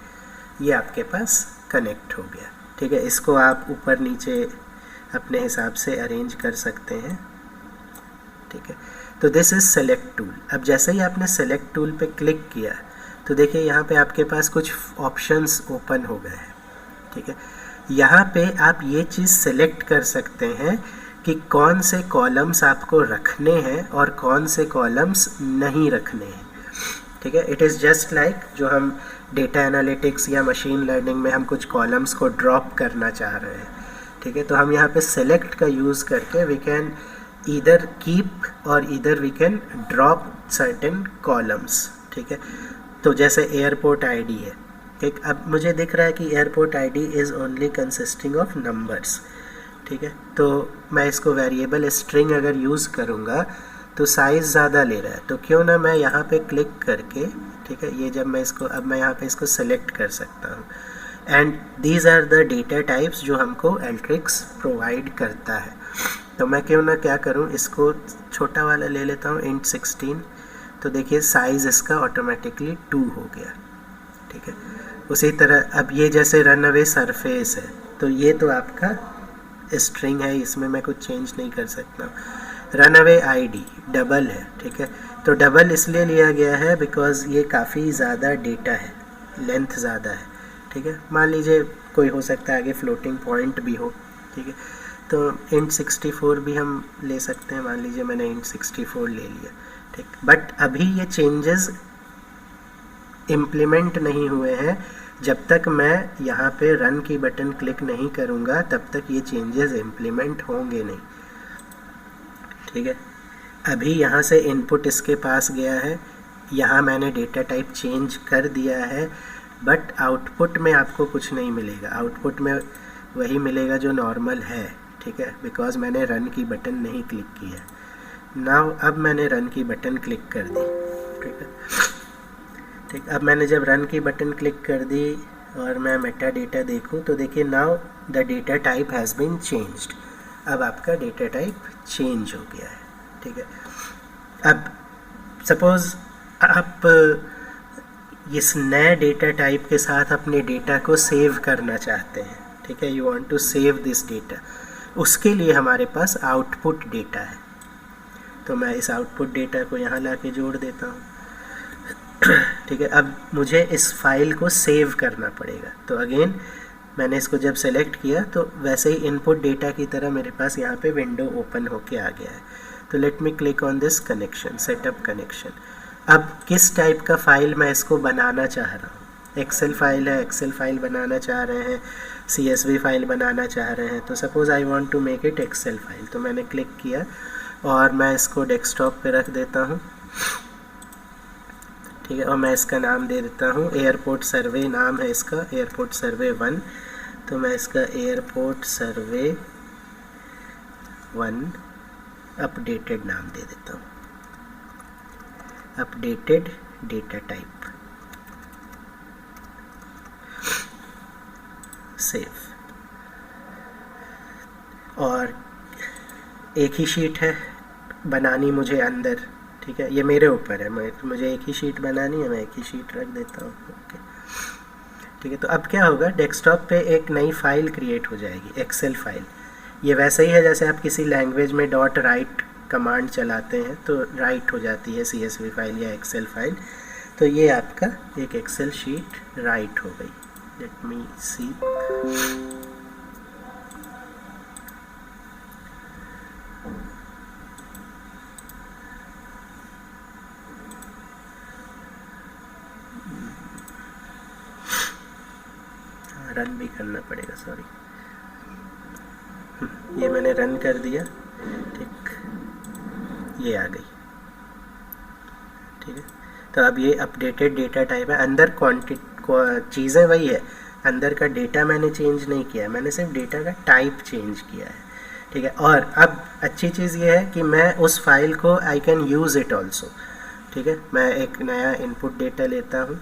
ये आपके पास कनेक्ट हो गया, ठीक है। इसको आप ऊपर नीचे अपने हिसाब से अरेंज कर सकते हैं, ठीक है। तो दिस इज़ सेलेक्ट टूल। अब जैसे ही आपने सेलेक्ट टूल पे क्लिक किया तो देखिए यहाँ पे आपके पास कुछ ऑप्शंस ओपन हो गए हैं, ठीक है। यहाँ पे आप ये चीज़ सेलेक्ट कर सकते हैं कि कौन से कॉलम्स आपको रखने हैं और कौन से कॉलम्स नहीं रखने हैं, ठीक है। इट इज़ जस्ट लाइक जो हम डेटा एनालिटिक्स या मशीन लर्निंग में हम कुछ कॉलम्स को ड्रॉप करना चाह रहे हैं, ठीक है। तो हम यहाँ पे सेलेक्ट का यूज़ करके वी कैन ईदर कीप और either we can drop certain columns, ठीक है। तो जैसे एयरपोर्ट आईडी है, ठीक। अब मुझे दिख रहा है कि airport ID is only consisting of numbers, ठीक है। तो मैं इसको वेरिएबल स्ट्रिंग अगर यूज़ करूँगा तो साइज़ ज़्यादा ले रहा है, तो क्यों ना मैं यहाँ पे क्लिक करके, ठीक है, ये जब मैं इसको अब मैं यहाँ पे इसको सेलेक्ट कर सकता हूँ। And these are the data types जो हमको एल्ट्रिक्स प्रोवाइड करता है। तो मैं क्यों ना क्या करूँ, इसको छोटा वाला ले लेता हूँ int 16। तो देखिए साइज़ इसका ऑटोमेटिकली 2 हो गया, ठीक है। उसी तरह अब ये जैसे रन अवे सरफेस है, तो ये तो आपका स्ट्रिंग है, इसमें मैं कुछ चेंज नहीं कर सकता। रन अवे आईडी डबल है, ठीक है। तो डबल इसलिए लिया गया है बिकॉज ये काफ़ी ज़्यादा डेटा है, लेंथ ज़्यादा है, ठीक है। मान लीजिए कोई हो सकता है आगे फ्लोटिंग पॉइंट भी हो, ठीक है। तो int 64 भी हम ले सकते हैं, मान लीजिए मैंने int 64 ले लिया, ठीक। बट अभी ये चेंजेस इम्प्लीमेंट नहीं हुए हैं। जब तक मैं यहाँ पे रन की बटन क्लिक नहीं करूँगा तब तक ये चेंजेस इम्प्लीमेंट होंगे नहीं, ठीक है। अभी यहाँ से इनपुट इसके पास गया है, यहाँ मैंने डेटा टाइप चेंज कर दिया है, बट आउटपुट में आपको कुछ नहीं मिलेगा। आउटपुट में वही मिलेगा जो नॉर्मल है, ठीक है, बिकॉज मैंने रन की बटन नहीं क्लिक किया। नाउ अब मैंने रन की बटन क्लिक कर दी, ठीक है, ठीक। अब मैंने जब रन की बटन क्लिक कर दी और मैं मेटा डेटा देखूं तो देखिए now the data type has been changed. अब आपका डेटा टाइप चेंज हो गया है, ठीक है। अब सपोज़ आप इस नए डेटा टाइप के साथ अपने डेटा को सेव करना चाहते हैं, ठीक है, you want to save this data, उसके लिए हमारे पास आउटपुट डेटा है। तो मैं इस आउटपुट डेटा को यहाँ ला के जोड़ देता हूँ, ठीक है। अब मुझे इस फाइल को सेव करना पड़ेगा, तो अगेन मैंने इसको जब सेलेक्ट किया तो वैसे ही इनपुट डेटा की तरह मेरे पास यहाँ पे विंडो ओपन होके आ गया है। तो let me click on this connection, setup connection. अब किस टाइप का फाइल मैं इसको बनाना चाह रहा हूँ, एक्सेल फाइल है, एक्सेल फाइल बनाना चाह रहे हैं, CSV फाइल बनाना चाह रहे हैं, तो suppose I want to make it Excel file. तो मैंने क्लिक किया और मैं इसको डेस्कटॉप पे रख देता हूँ, ठीक है, और मैं इसका नाम दे देता हूँ एयरपोर्ट सर्वे, नाम है इसका एयरपोर्ट सर्वे 1। तो मैं इसका एयरपोर्ट सर्वे 1 अपडेटेड नाम दे देता हूँ, अपडेटेड डेटा टाइप, सेव। और एक ही शीट है बनानी मुझे अंदर, ठीक है, ये मेरे ऊपर है, मुझे एक ही शीट बनानी है, मैं एक ही शीट रख देता हूँ, ओके, ठीक है। तो अब क्या होगा, डेस्कटॉप पे एक नई फाइल क्रिएट हो जाएगी, एक्सेल फाइल। ये वैसे ही है जैसे आप किसी लैंग्वेज में डॉट राइट कमांड चलाते हैं तो राइट हो जाती है CSV फाइल या एक्सेल फाइल। तो ये आपका एक एक्सेल शीट राइट हो गई। लेट मी सी, रन भी करना पड़ेगा, सॉरी, ये मैंने रन कर दिया, ठीक, ये आ गई, ठीक है। तो अब ये अपडेटेड डेटा टाइप है, अंदर चीज़ें वही है, अंदर का डेटा मैंने चेंज नहीं किया, मैंने सिर्फ डेटा का टाइप चेंज किया है, ठीक है। और अब अच्छी चीज़ ये है कि मैं उस फाइल को I can use it also, ठीक है। मैं एक नया इनपुट डेटा लेता हूँ,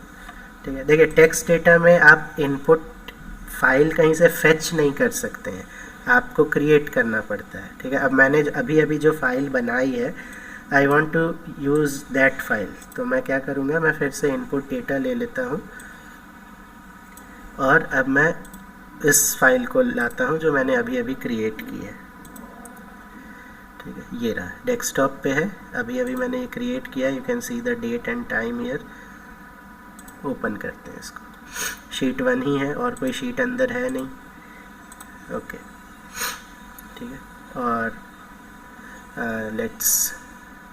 ठीक है। देखिए टेक्स्ट डेटा में आप इनपुट फाइल कहीं से फेच नहीं कर सकते हैं, आपको क्रिएट करना पड़ता है, ठीक है। अब मैंने अभी जो फाइल बनाई है, I want to use that file, तो मैं क्या करूँगा, मैं फिर से इनपुट डेटा ले लेता हूँ और अब मैं इस फाइल को लाता हूँ जो मैंने अभी क्रिएट की है, ठीक है। ये रहा, डेस्कटॉप पे है, अभी मैंने ये क्रिएट किया, you can see the date and time here. Open करते हैं इसको, शीट 1 ही है और कोई शीट अंदर है नहीं, ओके, ठीक है। और लेट्स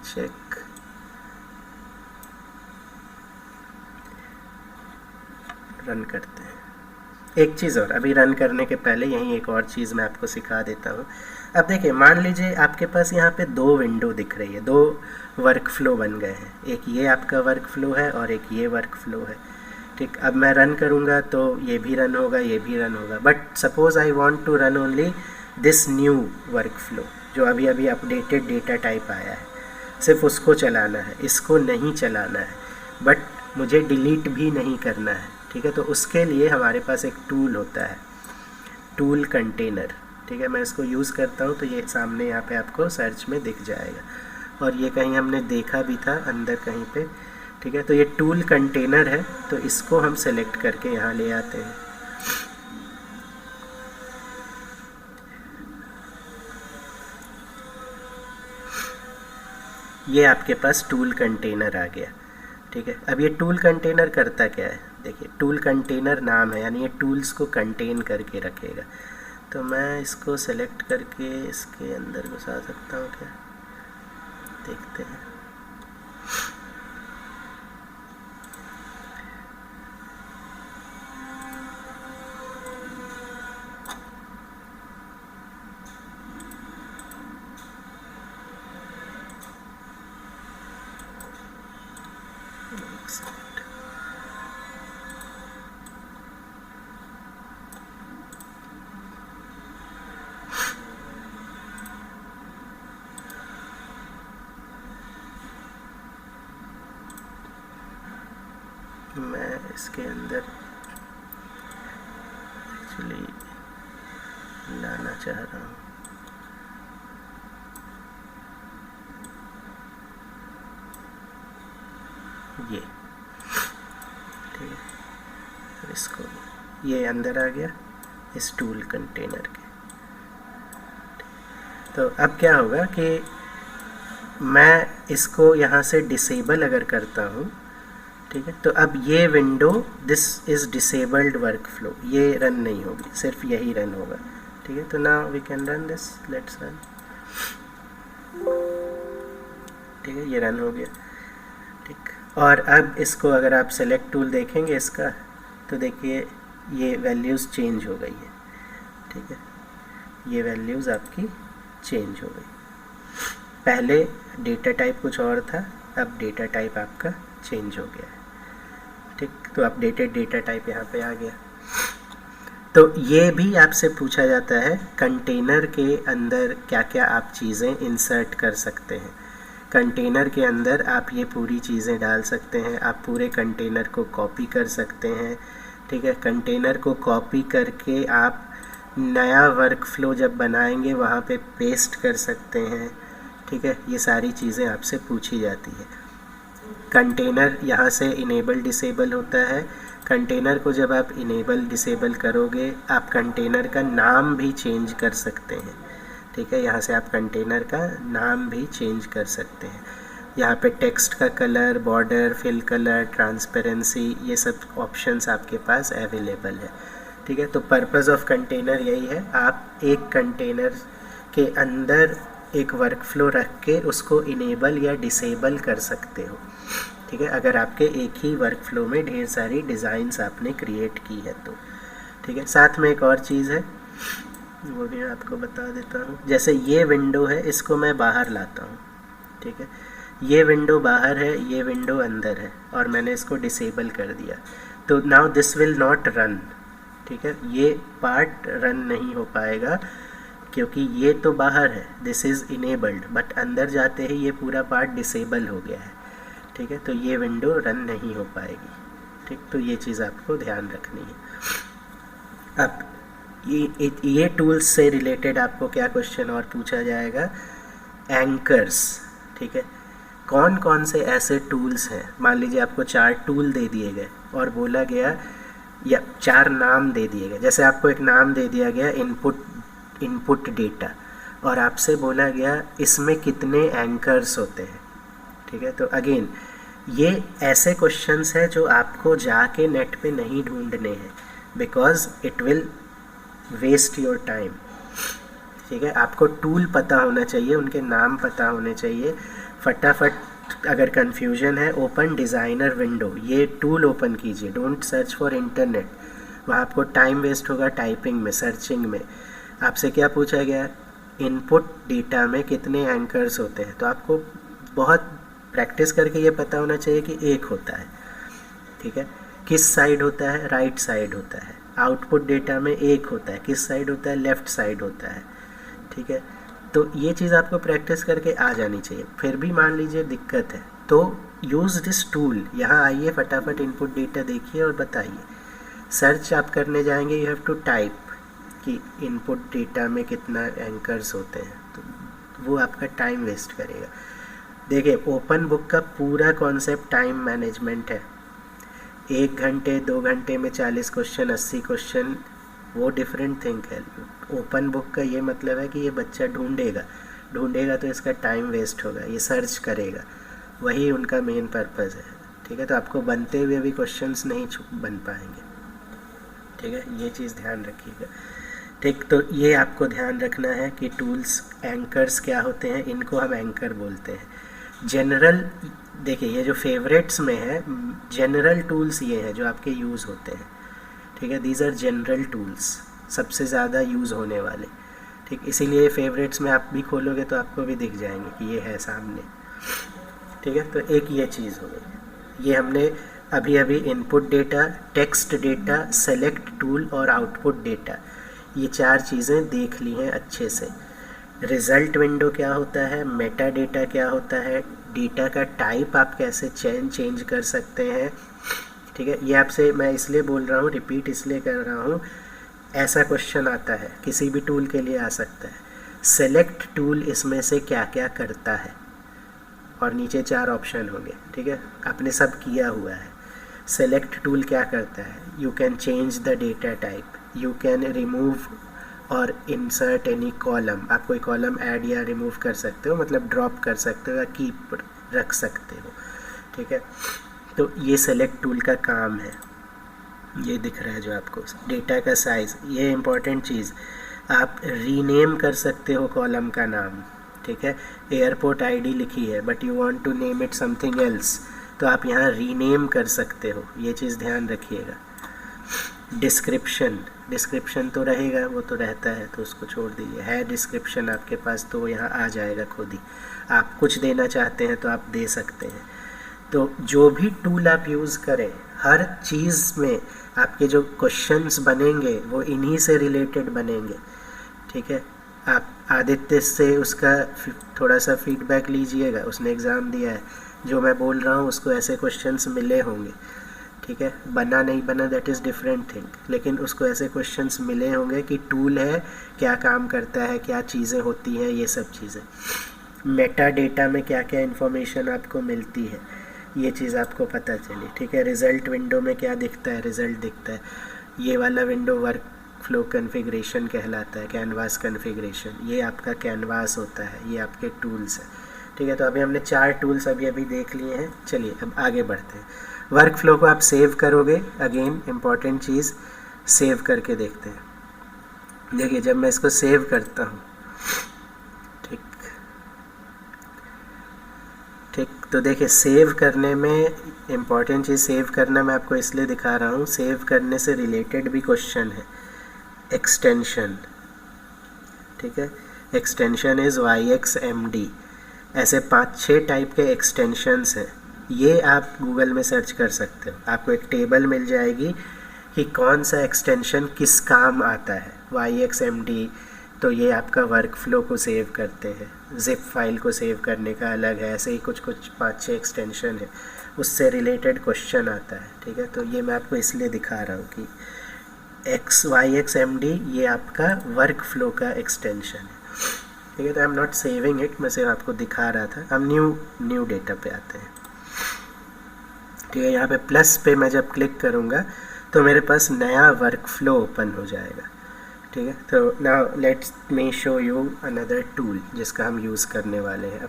चेक, रन करते हैं। एक चीज़ और, अभी रन करने के पहले यहीं एक और चीज़ मैं आपको सिखा देता हूँ। अब देखिए, मान लीजिए आपके पास यहाँ पे 2 विंडो दिख रही है, 2 वर्क फ्लो बन गए हैं, एक ये आपका वर्क फ्लो है और एक ये वर्क फ्लो है, ठीक। अब मैं रन करूँगा तो ये भी रन होगा, ये भी रन होगा, but suppose I want to run only this new work flow जो अभी अपडेटेड डेटा टाइप आया है, सिर्फ उसको चलाना है, इसको नहीं चलाना है, बट मुझे डिलीट भी नहीं करना है, ठीक है। तो उसके लिए हमारे पास एक टूल होता है, टूल कंटेनर, ठीक है। मैं इसको यूज़ करता हूँ तो ये सामने यहाँ पे आपको सर्च में दिख जाएगा, और ये कहीं हमने देखा भी था अंदर कहीं पे, ठीक है। तो ये टूल कंटेनर है, तो इसको हम सेलेक्ट करके यहाँ ले आते हैं, ये आपके पास टूल कंटेनर आ गया, ठीक है। अब ये टूल कंटेनर करता क्या है, देखिए टूल कंटेनर नाम है, यानी ये टूल्स को कंटेन करके रखेगा। तो मैं इसको सेलेक्ट करके इसके अंदर घुसा सकता हूँ क्या, देखते हैं। मैं इसके अंदर एक्चुअली लाना चाह रहा हूँ, ये, ठीक है, और इसको ये अंदर आ गया इस टूल कंटेनर के। तो अब क्या होगा कि मैं इसको यहाँ से डिसेबल अगर करता हूँ, ठीक है, तो अब ये window this is disabled workflow, ये रन नहीं होगी, सिर्फ यही रन होगा, ठीक है। तो now we can run this, let's run, ठीक है, ये रन हो गया, ठीक। और अब इसको अगर आप सेलेक्ट टूल देखेंगे इसका, तो देखिए ये वैल्यूज़ चेंज हो गई है, ठीक है, ये वैल्यूज़ आपकी चेंज हो गई। पहले डेटा टाइप कुछ और था, अब डेटा टाइप आपका चेंज हो गया है, ठीक। तो अपडेटेड डेटा टाइप यहाँ पे आ गया। तो ये भी आपसे पूछा जाता है कंटेनर के अंदर क्या क्या आप चीज़ें इंसर्ट कर सकते हैं। कंटेनर के अंदर आप ये पूरी चीज़ें डाल सकते हैं, आप पूरे कंटेनर को कॉपी कर सकते हैं, ठीक है। कंटेनर को कॉपी करके आप नया वर्कफ्लो जब बनाएंगे वहाँ पे पेस्ट कर सकते हैं, ठीक है। ये सारी चीज़ें आपसे पूछी जाती है। कंटेनर यहाँ से इनेबल डिसेबल होता है। कंटेनर को जब आप इनेबल डिसेबल करोगे, आप कंटेनर का नाम भी चेंज कर सकते हैं, ठीक है। यहाँ से आप कंटेनर का नाम भी चेंज कर सकते हैं। यहाँ पे टेक्स्ट का colour, border, fill colour, transparency, ये सब ऑप्शंस आपके पास अवेलेबल है, ठीक है। तो पर्पस ऑफ कंटेनर यही है, आप एक कंटेनर के अंदर एक वर्कफ्लो रख के उसको इनेबल या डिसेबल कर सकते हो, ठीक है, अगर आपके एक ही वर्कफ्लो में ढेर सारी डिज़ाइंस आपने क्रिएट की है तो, ठीक है। साथ में एक और चीज़ है, वो भी मैं आपको बता देता हूँ। जैसे ये विंडो है, इसको मैं बाहर लाता हूँ, ठीक है, ये विंडो बाहर है, ये विंडो अंदर है, और मैंने इसको डिसेबल कर दिया, तो now this will not run, ठीक है, ये पार्ट रन नहीं हो पाएगा क्योंकि ये तो बाहर है, दिस इज़ इनेबल्ड, बट अंदर जाते ही ये पूरा पार्ट डिसेबल हो गया है, ठीक है। तो ये विंडो रन नहीं हो पाएगी, ठीक। तो ये चीज़ आपको ध्यान रखनी है। अब ये टूल्स से रिलेटेड आपको क्या क्वेश्चन और पूछा जाएगा, एंकर्स, ठीक है। कौन कौन से ऐसे टूल्स हैं, मान लीजिए आपको 4 टूल दे दिए गए और बोला गया, या 4 नाम दे दिए गए, जैसे आपको एक नाम दे दिया गया इनपुट डेटा, और आपसे बोला गया इसमें कितने एंकर्स होते हैं, ठीक है। तो अगेन ये ऐसे क्वेश्चंस हैं जो आपको जाके नेट पे नहीं ढूंढने हैं, because it will waste your time, ठीक है। आपको टूल पता होना चाहिए, उनके नाम पता होने चाहिए। फटाफट अगर कन्फ्यूजन है, ओपन डिज़ाइनर विंडो, ये टूल ओपन कीजिए, डोंट सर्च फॉर इंटरनेट, वहाँ आपको टाइम वेस्ट होगा टाइपिंग में, सर्चिंग में। आपसे क्या पूछा गया, इनपुट डेटा में कितने एंकर्स होते हैं, तो आपको बहुत प्रैक्टिस करके ये पता होना चाहिए कि एक होता है, ठीक है। किस साइड होता है, राइट साइड होता है। आउटपुट डेटा में एक होता है, किस साइड होता है, लेफ़्ट साइड होता है, ठीक है। तो ये चीज़ आपको प्रैक्टिस करके आ जानी चाहिए। फिर भी मान लीजिए दिक्कत है, तो यूज़ दिस टूल, यहाँ आइए, फटाफट इनपुट डेटा देखिए और बताइए। सर्च आप करने जाएंगे, यू हैव टू टाइप कि इनपुट डेटा में कितना एंकर्स होते हैं, तो वो आपका टाइम वेस्ट करेगा। देखिए, ओपन बुक का पूरा कॉन्सेप्ट टाइम मैनेजमेंट है। 1 घंटे 2 घंटे में 40 क्वेश्चन, 80 क्वेश्चन, वो डिफरेंट थिंग है। ओपन बुक का ये मतलब है कि ये बच्चा ढूंढेगा तो इसका टाइम वेस्ट होगा, ये सर्च करेगा, वही उनका मेन पर्पज़ है, ठीक है। तो आपको बनते हुए भी क्वेश्चंस नहीं बन पाएंगे, ठीक है, ये चीज़ ध्यान रखिएगा, ठीक। तो ये आपको ध्यान रखना है कि टूल्स, एंकर्स क्या होते हैं, इनको हम एंकर बोलते हैं। जनरल, देखिए ये जो फेवरेट्स में है, जनरल टूल्स ये हैं जो आपके यूज़ होते हैं, ठीक है, दीज आर जनरल टूल्स, सबसे ज़्यादा यूज़ होने वाले, ठीक। इसीलिए फेवरेट्स में आप भी खोलोगे तो आपको भी दिख जाएंगे कि ये है सामने, ठीक है। तो एक ये चीज़ हो गई, ये हमने अभी अभी input data, text data, select tool और आउटपुट डेटा, ये 4 चीज़ें देख ली हैं अच्छे से। रिज़ल्ट विंडो क्या होता है, मेटा डेटा क्या होता है, डेटा का टाइप आप कैसे चेंज कर सकते हैं, ठीक है। ये आपसे मैं इसलिए बोल रहा हूँ, रिपीट इसलिए कर रहा हूँ, ऐसा क्वेश्चन आता है, किसी भी टूल के लिए आ सकता है। सेलेक्ट टूल इसमें से क्या क्या करता है, और नीचे 4 ऑप्शन होंगे, ठीक है, आपने सब किया हुआ है। सेलेक्ट टूल क्या करता है, you can change the data type, you can remove और इंसर्ट एनी कॉलम, आप कोई कॉलम ऐड या रिमूव कर सकते हो, मतलब ड्रॉप कर सकते हो या कीप रख सकते हो, ठीक है। तो ये सेलेक्ट टूल का काम है। ये दिख रहा है जो आपको डेटा का साइज़, ये इम्पॉर्टेंट चीज़, आप रीनेम कर सकते हो कॉलम का नाम, ठीक है। एयरपोर्ट आईडी लिखी है but you want to name it something else, तो आप यहाँ रीनेम कर सकते हो, ये चीज़ ध्यान रखिएगा। डिस्क्रिप्शन तो रहेगा, वो तो रहता है, तो उसको छोड़ दीजिए। है डिस्क्रिप्शन आपके पास तो यहाँ आ जाएगा खुद ही। आप कुछ देना चाहते हैं तो आप दे सकते हैं। तो जो भी टूल आप यूज़ करें, हर चीज़ में आपके जो क्वेश्चंस बनेंगे वो इन्हीं से रिलेटेड बनेंगे, ठीक है। आप आदित्य से उसका थोड़ा सा फीडबैक लीजिएगा, उसने एग्ज़ाम दिया है, जो मैं बोल रहा हूँ उसको ऐसे क्वेश्चंस मिले होंगे, ठीक है। बना नहीं बना दैट इज़ डिफरेंट थिंग, लेकिन उसको ऐसे क्वेश्चंस मिले होंगे कि टूल है, क्या काम करता है, क्या चीज़ें होती हैं, ये सब चीज़ें। मेटा डेटा में क्या क्या इन्फॉर्मेशन आपको मिलती है, ये चीज़ आपको पता चली, ठीक है। रिज़ल्ट विंडो में क्या दिखता है, रिज़ल्ट दिखता है। ये वाला विंडो वर्क फ्लो कन्फिग्रेशन कहलाता है, कैनवास कन्फिग्रेशन, ये आपका कैनवास होता है, ये आपके टूल्स हैं, ठीक है। तो अभी हमने 4 टूल्स अभी देख लिए हैं। चलिए अब आगे बढ़ते हैं। वर्क फ्लो को आप सेव करोगे, अगेन इम्पॉर्टेंट चीज़, सेव करके देखते हैं। देखिए जब मैं इसको सेव करता हूँ, ठीक, तो देखिए सेव करने में इम्पॉर्टेंट चीज़, सेव करना मैं आपको इसलिए दिखा रहा हूँ, सेव करने से रिलेटेड भी क्वेश्चन है। एक्सटेंशन, ठीक है, एक्सटेंशन इज़ YXMD, ऐसे 5-6 टाइप के एक्सटेंशंस हैं। ये आप गूगल में सर्च कर सकते हो, आपको एक टेबल मिल जाएगी कि कौन सा एक्सटेंशन किस काम आता है। YXMD तो ये आपका वर्क फ्लो को सेव करते हैं, जिप फाइल को सेव करने का अलग है, ऐसे ही कुछ 5-6 एक्सटेंशन है, उससे रिलेटेड क्वेश्चन आता है, ठीक है। तो ये मैं आपको इसलिए दिखा रहा हूँ कि YXMD ये आपका वर्क फ्लो का एक्सटेंशन है, ठीक है। तो I am not saving it, मैं सिर्फ आपको दिखा रहा था। हम न्यू डेटा पे आते हैं, ठीक है। यहाँ पे प्लस पे मैं जब क्लिक करूँगा तो मेरे पास नया वर्क फ्लो ओपन हो जाएगा, ठीक है। तो now let's me show you another tool जिसका हम यूज़ करने वाले हैं।